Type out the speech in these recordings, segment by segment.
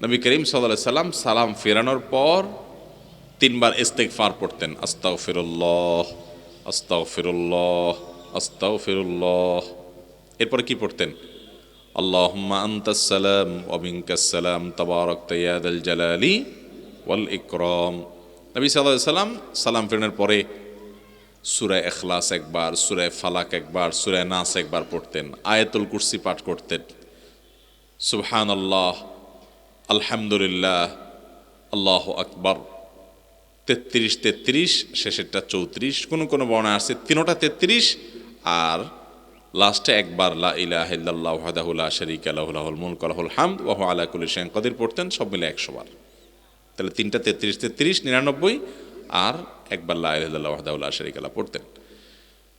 নবী করিম সাল্লাল্লাহু আলাইহি সাল্লাম সালাম ফেরানোর পর 3 বার ইস্তিগফার পড়তেন, আস্তাগফিরুল্লাহ আস্তাগফিরুল্লাহ আস্তাগফিরুল্লাহ। এরপরে কি পড়তেন? আল্লাহুম্মা আনতাস সালাম ওয়া মিনকাস সালাম তাবারাকতা ইয়া যাল জালালি ওয়াল ইকরাম। নবী সাল্লাল্লাহু আলাইহি সাল্লাম সালাম ফেরানোর পরে সূরা ইখলাস একবার, সূরা ফালাক একবার, সূরা নাস একবার পড়তেন, আয়াতুল কুরসি পাঠ করতেন, সুবহানাল্লাহ আলহামদুলিল্লাহ আল্লাহু আকবার 33 শেষেরটা 34, কোনো বর্ণনা আছে তিনোটা 33, আর লাস্টে একবার লা ইলাহা ইল্লাল্লাহু ওয়াহদাহু লা শারীকা লাহু লাহুল মুলকু ওয়া লাহুল হামদ ওয়া হুয়া আলা কুল্লি শাইইন কাদির পড়তেন, সব মিলে 100 বার। তাহলে তিনটা 33 99, আর একবার লা ইলাহা ইল্লাল্লাহু ওয়াহদাহু লা শারীকা লাহু পড়তেন।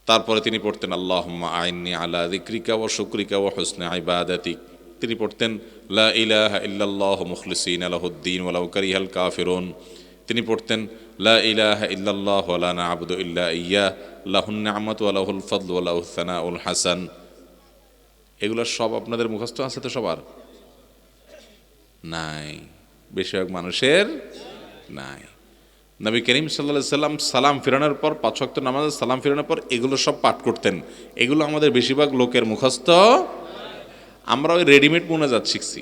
তারপরে তিনি পড়তেন আল্লাহুম্মা আইন্নি আলা যিকরিকা ওয়া শুকরিকা ওয়া হুসনি ইবাদাতিক। তিনি পড়তেন লা ইলাহা ইল্লাল্লাহু মুখলিসিনা লাহুদ্দিন ওয়ালাউ কারিহাল কাফিরুন। তিনি পড়তেন লা ইলাহা ইল্লাল্লাহু ওয়া লা না'বুদু ইল্লা ইয়্যাহ লাহুন নি'মাতু ওয়া লাহুল ফাদলু ওয়া লাহুস সানাউল হাসান। এগুলো সব আপনাদের মুখস্থ আছে তো? সবার নাই, বেশিরভাগ মানুষের নাই। নবী করিম সাল্লাল্লাহু আলাইহি সাল্লাম সালাম ফেরানোর পর 5 ওয়াক্ত নামাজে সালাম ফেরানোর পর এগুলো সব পাঠ করতেন। এগুলো আমাদের বেশিরভাগ লোকের মুখস্থ। আমরা ওই রেডিমেড মুনাজাত শিখছি,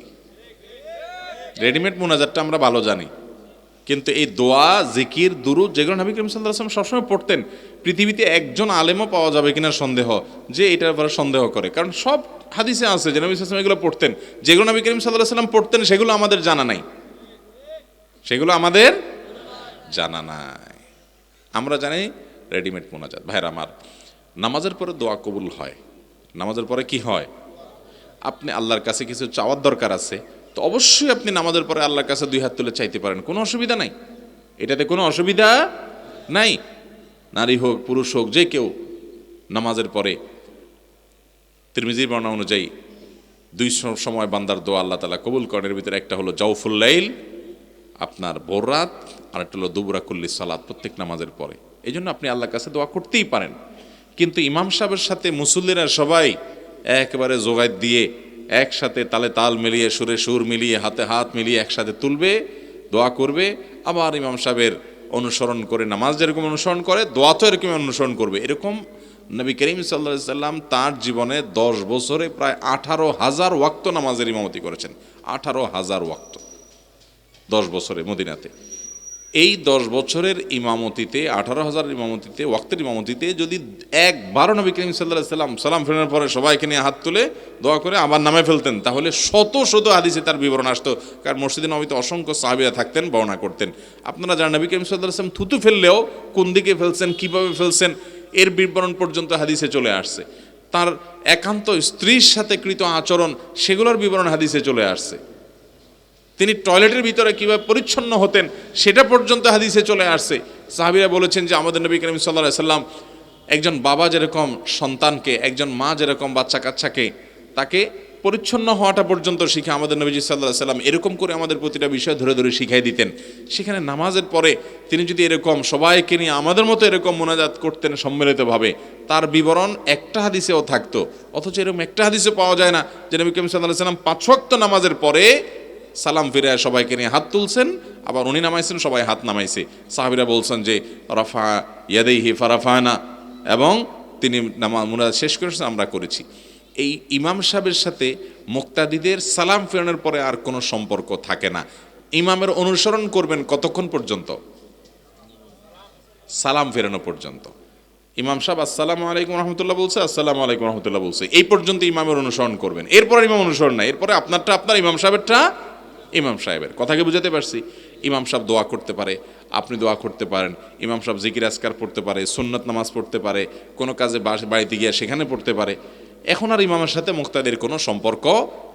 রেডিমেড মুনাজাতটা আমরা ভালো জানি, কিন্তু এই দোয়া জিকির দুরূদ যেগুলো নবী করিম সাল্লাল্লাহু আলাইহি ওয়াসাল্লাম সবসময় পড়তেন, পৃথিবীতে একজন আলেমও পাওয়া যাবে কিনা সন্দেহ যে এটার ব্যাপারে সন্দেহ করে, কারণ সব হাদিসে আছে যে নবী সাল্লাল্লাহু আলাইহি ওয়াসাল্লাম এগুলো পড়তেন। যেগুলো নবী করিম সাল্লাল্লাহু আলাইহি ওয়াসাল্লাম পড়তেন সেগুলো আমাদের জানা নাই, সেগুলো আমাদের জানা নাই। আমরা জানি রেডিমেড মুনাজাত। ভাইরা আমার, নামাজের পরে দোয়া কবুল হয়। নামাজের পরে কি হয়? আপনি আল্লাহর কাছে কিছু চাওয়ার দরকার আছে, তো অবশ্যই আপনি নামাজের পরে আল্লাহর কাছে 2 হাত তুলে চাইতে পারেন, কোনো অসুবিধা নাই, এটাতে কোনো অসুবিধা নাই। নারী হোক পুরুষ হোক যে কেউ নামাজের পরে তিরমিজির বর্ণনা অনুযায়ী 2 সময় বান্দার দোয়া আল্লাহ তাআলা কবুল করেন। এর ভিতরে একটা হলো জাওফুল লাইল, আপনার ভোর রাত, আর একটা হলো দুবরা কুল্লি সালাত, প্রত্যেক নামাজের পরে। এই জন্য আপনি আল্লাহর কাছে দোয়া করতেই পারেন, কিন্তু ইমাম সাহেবের সাথে মুসল্লিরা সবাই একেবারে জোগায় দিয়ে একসাথে তালে তাল মিলিয়ে সুরে সুর মিলিয়ে হাতে হাত মিলিয়ে একসাথে তুলবে, দোয়া করবে, আবার ইমাম সাহেবের অনুসরণ করে নামাজ যেরকম অনুসরণ করে দোয়া তো এরকম অনুসরণ করবে। এরকম নবী করিম সাল্লাল্লাহু আলাইহি সাল্লাম তার জীবনে 10 বছরে প্রায় 18,000 ওয়াক্ত নামাজের ইমামতি করেছেন। 18,000 ওয়াক্ত 10 বছরে মদিনাতে। এই 10 বছরের ইমামতিতে 18,000 ইমামতিতে ওয়াক্তের ইমামতিতে যদি একবারও নবী করিম সাল্লাল্লাহু আলাইহি সাল্লাম সালাম ফেরানোর পরে সবাইকে নিয়ে হাত তুলে দোয়া করে আবার নামে ফেলতেন, তাহলে শত শত হাদিসে তার বিবরণ আসতো। কারণ মসজিদে নববীতে অসংখ্য সাহাবীরা থাকতেন, বর্ণনা করতেন। আপনারা যারা নবী করিম সাল্লাল্লাহু আলাইহি সাল্লাম থুতু ফেললেও কোন দিকে ফেলছেন, কিভাবে ফেলছেন, এর বিবরণ পর্যন্ত হাদিসে চলে আসছে। তার একান্ত স্ত্রীর সাথে কৃত আচরণ, সেগুলোর বিবরণ হাদিসে চলে আসছে। তিনি টয়লেটের ভিতরে কিভাবে পরিচ্ছন্ন হতেন সেটা পর্যন্ত হাদিসে চলে আসছে। সাহাবীরা বলেছেন যে আমাদের নবী করিম সাল্লাল্লাহু আলাইহি সাল্লাম একজন বাবা যেরকম সন্তানকে, একজন মা যেরকম বাচ্চা কাচ্চাকে তাকে পরিচ্ছন্ন হওয়াটা পর্যন্ত শিখে, আমাদের নবীজি সাল্লাল্লাহু আলাইহি সাল্লাম এরকম করে আমাদের প্রতিটা বিষয় ধরে ধরে শিখাই দিতেন। সেখানে নামাজের পরে তিনি যদি এরকম সবাইকে নিয়ে আমাদের মতো এরকম মোনাজাত করতেন সম্মিলিতভাবে, তার বিবরণ একটা হাদিসেও থাকতো। অথচ এরকম একটা হাদিসে পাওয়া যায় না যে নবী করিম সাল্লাল্লাহু আলাইহি সাল্লাম 5 ওয়াক্ত নামাজের পরে সালাম ফিরে সবাইকে নিয়ে হাত তুলছেন, আবার উনি নামাইছেন সবাই হাত নামাইছে। সাহাবীরা বলছেন যে রাফা ইয়াদাইহি ফারাফানা, এবং তিনি নামাজ মুনাজাত শেষ করেছেন, আমরা করেছি। এই ইমাম সাহেবের সাথে মুক্তাদিদের সালাম ফেরানোর পরে আর কোনো সম্পর্ক থাকে না। ইমামের অনুসরণ করবেন কতক্ষণ পর্যন্ত? সালাম ফেরানো পর্যন্ত। ইমাম সাহেব আসসালামু আলাইকুম রহমতুল্লাহ বলছে, আসসালামু আলাইকুম রহমতুল্লাহ বলছে, এই পর্যন্ত ইমামের অনুসরণ করবেন। এরপরে ইমাম অনুসরণ নাই, এরপরে আপনারটা আপনার, ইমাম সাহেবেরটা ইমাম সাহেবের। কথাকে বুঝাতে পারছি? ইমাম সাহেব দোয়া করতে পারে, আপনি দোয়া করতে পারেন, ইমাম সাহেব জিকির আজকার পড়তে পারে, সুন্নত নামাজ পড়তে পারে, কোনো কাজে বাড়িতে গিয়ে সেখানে পড়তে পারে। এখন আর ইমামের সাথে মুক্তাদের কোনো সম্পর্ক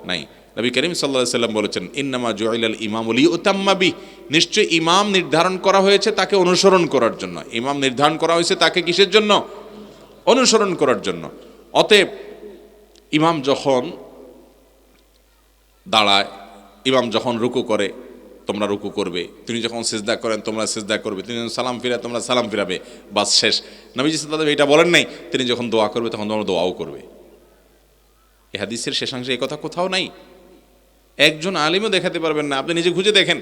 নাই। নবী করিম সাল্লাল্লাহু আলাইহি সাল্লাম বলেছেন ইন্নামা জুইলাল ইমামু লিইউতাম্মা বিহি, নিশ্চয় ইমাম নির্ধারণ করা হয়েছে তাকে অনুসরণ করার জন্য। ইমাম নির্ধারণ করা হয়েছে তাকে কিসের জন্য? অনুসরণ করার জন্য। অতএব ইমাম যখন দাঁড়ায়, ইমাম যখন রুকু করে তোমরা রুকু করবে, তিনি যখন সিজদা করেন তোমরা সিজদা করবে, তিনি যখন সালাম ফিরায় তোমরা সালাম ফিরাবে, বাস শেষ। নবীজি সাল্লাল্লাহু আলাইহি এটা বলেন নাই তিনি যখন দোয়া করবে তখন তোমরা দোয়াও করবে। এই হাদিসের শেষাংশে এই কথা কোথাও নাই। একজন আলিমও দেখাতে পারবেন না। আপনি নিজে খুঁজে দেখেন।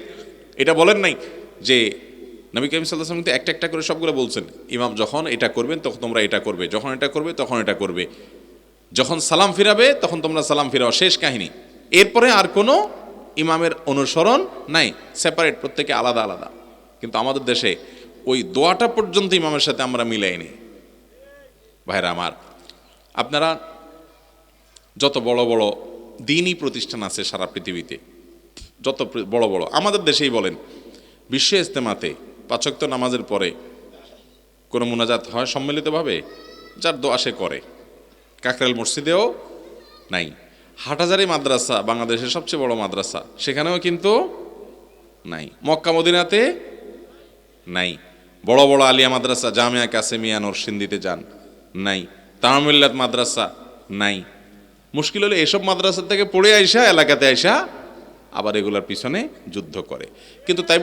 এটা বলেন নাই যে নবী করিম সাল্লাল্লাহু আলাইহি ওয়াসাল্লাম কিন্তু একটা একটা করে সবগুলো বলছেন, ইমাম যখন এটা করবেন তখন তোমরা এটা করবে, যখন এটা করবে তখন এটা করবে, যখন সালাম ফিরাবে তখন তোমরা সালাম ফিরাও, শেষ কাহিনী। এরপরে আর কোনো ইমামের অনুসরণ নাই, সেপারেট, প্রত্যেকে আলাদা আলাদা। কিন্তু আমাদের দেশে ওই দোয়াটা পর্যন্ত ইমামের সাথে আমরা মিলাইনি। ভাইরা আমার, আপনারা যত বড় বড় দ্বীনি প্রতিষ্ঠান আছে সারা পৃথিবীতে, যত বড় বড়, আমাদের দেশেই বলেন, বিশ্ব ইজতেমাতে ৫ ওয়াক্ত নামাজের পরে কোনো মুনাজাত হয় সম্মিলিতভাবে? যার দোয়া সে করে। কাকরাইল মসজিদেও নাই। হাটহাজারী মাদ্রাসা বাংলাদেশের সবচেয়ে বড় মাদ্রাসা, সেখানেও কিন্তু নাই। মক্কা মদিনাতে নাই। বড় বড় আলিয়া মাদ্রাসা, জামিয়া কাসেমিয়া নরসিংদীতে যান, নাই। তামিল্লাত মাদ্রাসা নাই। মুশকিল হলে এসব মাদ্রাসা থেকে পড়ে আইসা এলাকাতে আইসা আবার এগুলোর পিছনে যুদ্ধ করে। কিন্তু তাই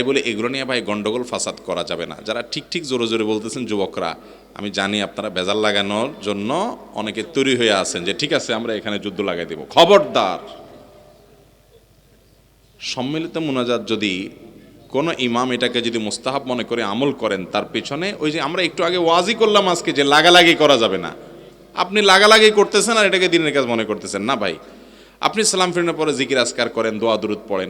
বলে এগুলো নিয়ে ভাই গন্ডগোল ফাসাদ করা যাবে না। যারা ঠিক ঠিক জোরে জোরে বলতেছেন যুবকরা, আমি জানি আপনারা বেজাল লাগানোর জন্য অনেকে তৈরি হয়ে আছেন যে ঠিক আছে আমরা এখানে যুদ্ধ লাগাই দেব। খবরদার, সম্মিলিত মুনাজাত যদি কোনো ইমাম এটাকে যদি মুস্তাহাব মনে করে আমল করেন, তার পেছনে ওই যে আমরা একটু আগে ওয়াজি করলাম আজকে যে লাগালাগি করা যাবে না। আপনি লাগালাগি করতেছেন আর এটাকে দিনের কাজ মনে করতেছেন না ভাই। আপনি সালাম ফিরানোর পরে জিকির আজকার করেন, দোয়া দুরুদ পড়েন,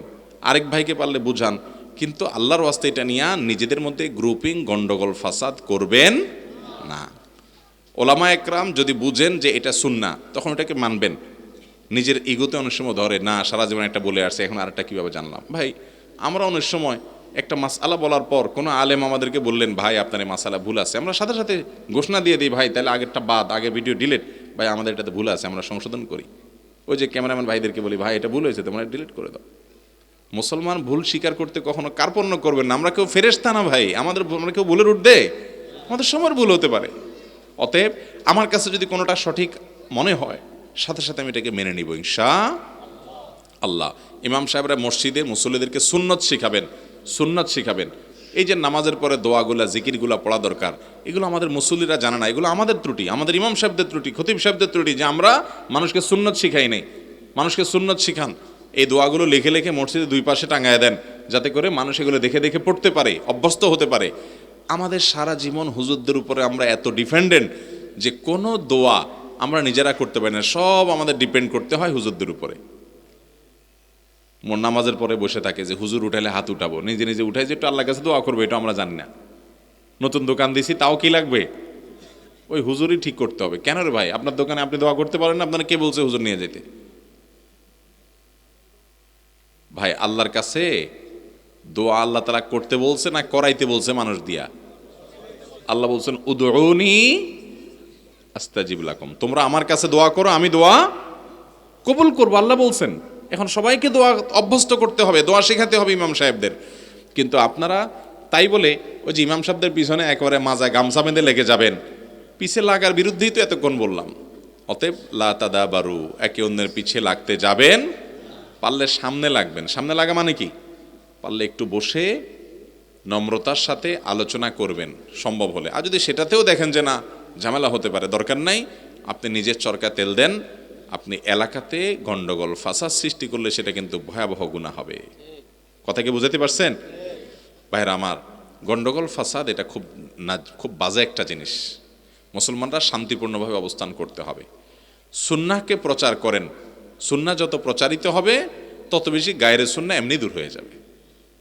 আরেক ভাইকে পারলে বুঝান, কিন্তু আল্লাহর ওয়াস্তে এটা নিয়ে নিজেদের মধ্যে গ্রুপিং গন্ডগোল ফাসাদ করবেন না। ওলামা একরাম যদি বুঝেন যে এটা সুন্নাহ, তখন এটাকে মানবেন। নিজের ইগোতে অনেক সময় ধরে না, সারা জীবন একটা বলে আসছে, এখন আরেকটা কীভাবে জানলাম। ভাই, আমরা অনেক সময় একটা মাসআলা বলার পর কোনো আলেম আমাদেরকে বললেন ভাই আপনার এই মাসআলা ভুল আছে, আমরা সাথে সাথে ঘোষণা দিয়ে দিই ভাই তাহলে আগেরটা বাদ, আগের ভিডিও ডিলিট, ভাই আমাদের এটাতে ভুল আছে, আমরা সংশোধন করি। ওই যে ক্যামেরাম্যান ভাইদেরকে বলি ভাই এটা ভুল হয়েছে, তোমরা ডিলিট করে দাও। মুসলমান ভুল স্বীকার করতে কখনো কার্পণ্য করবেন না। আমরা কেউ ফেরেশতা না ভাই, আমরা কেউ ভুলের ঊর্ধ্বে, আমাদের সময়ের ভুল হতে পারে। অতএব আমার কাছে যদি কোনোটা সঠিক মনে হয়, সাথে সাথে আমি এটাকে মেনে নিব ইনশাআল্লাহ। ইমাম সাহেবরা মসজিদে মুসল্লিদেরকে সুন্নত শিখাবেন। এই যে নামাজের পরে দোয়াগুলা জিকিরগুলা পড়া দরকার, এগুলো আমাদের মুসল্লিরা জানে না। এগুলো আমাদের ত্রুটি, আমাদের ইমাম সাহেবদের ত্রুটি, খতিব সাহেবদের ত্রুটি, যে আমরা মানুষকে সুন্নত শিখাই নাই। মানুষকে সুন্নত শিখান। এই দোয়াগুলো লিখে লিখে মসজিদে দুই পাশে টাঙায় দেন, যাতে করে মানুষ এগুলো দেখে দেখে পড়তে পারে, অভ্যস্ত হতে পারে। আমাদের সারা জীবন হুজুরদের উপরে আমরা এত ডিপেন্ডেন্ট যে কোনো দোয়া আমরা নিজেরা করতে পারি না, সব আমাদের ডিপেন্ড করতে হয় হুজুরদের উপরে। নামাজের পরে বসে থাকে যে হুজুর উঠাইলে হাত উঠাবো, নিজে নিজে উঠাই যে একটু আল্লাহর কাছে দোয়া করবো, এটা আমরা জানি না। নতুন দোকান দিছি, তাও কি লাগবে, ওই হুজুরই ঠিক করতে হবে। কেন রে ভাই, আপনার দোকানে আপনি দোয়া করতে পারেন না? আপনারা কে বলছে হুজুর নিয়ে যেতে? ভাই, আল্লাহর কাছে দোয়া আল্লাহ তাআলা করতে বলছে না করাইতে বলছে মানুষ দিয়া? আল্লাহ বলছেন উদউনি আস্তাজিব লাকুম, তোমরা আমার কাছে দোয়া করো, আমি দোয়া কবুল করবো, আল্লাহ বলছেন। এখন সবাইকে দোয়া অভ্যস্ত করতে হবে, দোয়া শেখাতে হবে ইমাম সাহেবদের। কিন্তু আপনারা তাই বলে ওই যে ইমাম সাহেবদের পিছনে একেবারে মাজায় গামছা বেঁধে লেগে যাবেন, পিছে লাগার বিরুদ্ধেই তো এতক্ষণ বললাম। অতএব লা তাদাবারু, একে অন্যের পিছে লাগতে যাবেন, পারলে সামনে লাগবেন। সামনে লাগা মানে কি? পারলে একটু বসে নম্রতার সাথে আলোচনা করবেন সম্ভব হলে। আর যদি সেটাতেও দেখেন যে না ঝামেলা হতে পারে, দরকার নাই, আপনি নিজের চরকা তেল দেন। আপনি এলাকাতে গন্ডগোল ফাসাদ সৃষ্টি করলে সেটা কিন্তু ভয়াবহ গুনাহ হবে। কথা কি বুঝাতে পারছেন ভাইরা আমার? গন্ডগোল ফাসাদ এটা খুব বাজে একটা জিনিস। মুসলমানরা শান্তিপূর্ণভাবে অবস্থান করতে হবে। সুন্নাহকে প্রচার করেন, সুন্নাহ যত প্রচারিত হবে তত বেশি গায়রে সুন্নাহ এমনি দূর হয়ে যাবে।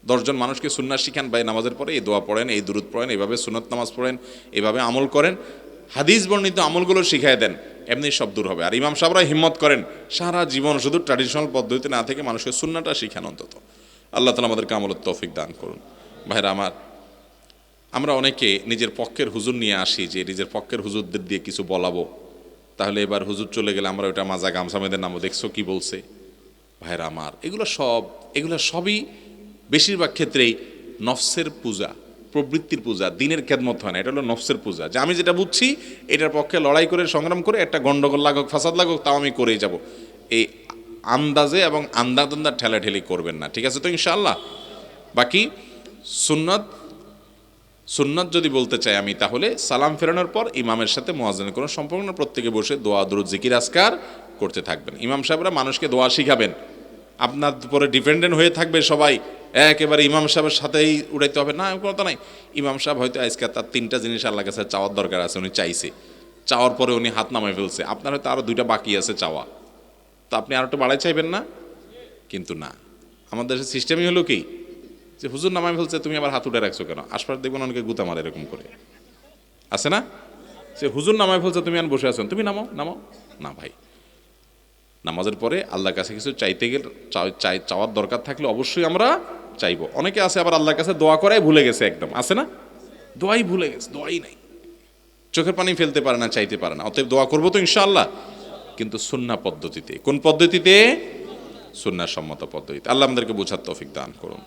10 জন মানুষকে সুন্নাহ শিখান, ভাই নামাজের পরে এই দোয়া পড়েন, এই দুরুদ পড়েন, এইভাবে সুন্নত নামাজ পড়েন, এইভাবে আমল করেন, হাদিস বর্ণিত আমলগুলো শিখাই দেন, এমনি সব দূর হবে। আর ইমাম সাহেবরা হিম্মত করেন সারা জীবন শুধু ট্র্যাডিশনাল পদ্ধতিতে না থেকে মানুষকে সুন্নাহটা শিখান অন্তত। আল্লাহ তাআলা আমাদেরকে আমলের তৌফিক দান করুন। ভাইরা আমার, আমরা অনেকে নিজের পক্ষের হুজুর নিয়ে আসি যে নিজের পক্ষের হুজুরদের দিয়ে কিছু বলাবো, তাহলে এবার হুজুর চলে গেলে আমরা ওইটা মাজা গামছা বেঁধে নামো, দেখছো কি বলছে। ভাইরা আমার, এগুলো সবই বেশিরভাগ ক্ষেত্রেই নফসের পূজা, প্রবৃত্তির পূজা, দিনের খেদমত হয় না। এটা হলো নফসের পূজা, যে আমি যেটা বুঝছি এটার পক্ষে লড়াই করে সংগ্রাম করে একটা গন্ডগোল লাগুক, ফাসাদ লাগুক, তাও আমি করেই যাব। এই আন্দাজে এবং আন্দাজে ঠেলাঠেলি করবেন না, ঠিক আছে তো ইনশাআল্লাহ। বাকি সুন্নত যদি বলতে চাই আমি, তাহলে সালাম ফেরানোর পর ইমামের সাথে মুয়াজ্জিনের কোনো সম্পর্ক না, প্রত্যেকে বসে দোয়া দুরুদ জিকির আজকার করতে থাকবেন। ইমাম সাহেবরা মানুষকে দোয়া শিখাবেন, আপনার উপরে ডিপেন্ডেন্ট হয়ে থাকবে সবাই, একেবারে ইমাম সাহেবের সাথেই উড়াইতে হবে না, কথা নাই। ইমাম সাহেব হয়তো আজকে তার 3টা জিনিস আল্লাহর কাছে চাওয়ার দরকার আছে, উনি চাইছে, চাওয়ার পরে উনি হাত নামায় ফেলছে, আপনার হয়তো আরও 2টা বাকি আছে চাওয়া, তো আপনি আরও একটু বাড়াই চাইবেন না? কিন্তু না, আমাদের দেশের সিস্টেমই হলো কি যে হুজুর নামায় ফেলছে, তুমি আবার হাত উঠে রাখছো কেন? আশপাশ দেখবেন অনেকে গুতা মারে এরকম করে, আছে না? সে হুজুর নামায় ফেলছে, তুমি আর বসে আছো, তুমি নামাও নামাও না ভাই। নামাজের পরে আল্লাহর কাছে কিছু চাইতে গেলে চাওয়ার দরকার থাকলে অবশ্যই আমরা চাইবো। অনেকে আছে আবার আল্লাহর কাছে দোয়া করাই ভুলে গেছে, একদম আছে না, দোয়াই ভুলে গেছে, দোয়াই নাই, চোখের পানি ফেলতে পারে না, চাইতে পারে না। অতএব দোয়া করবো তো ইনশাআল্লাহ, কিন্তু সুন্নাহ পদ্ধতিতে। কোন পদ্ধতিতে? সুন্নাহ সম্মত পদ্ধতিতে। আল্লাহ আমাদেরকে বোঝার তৌফিক দান করুন।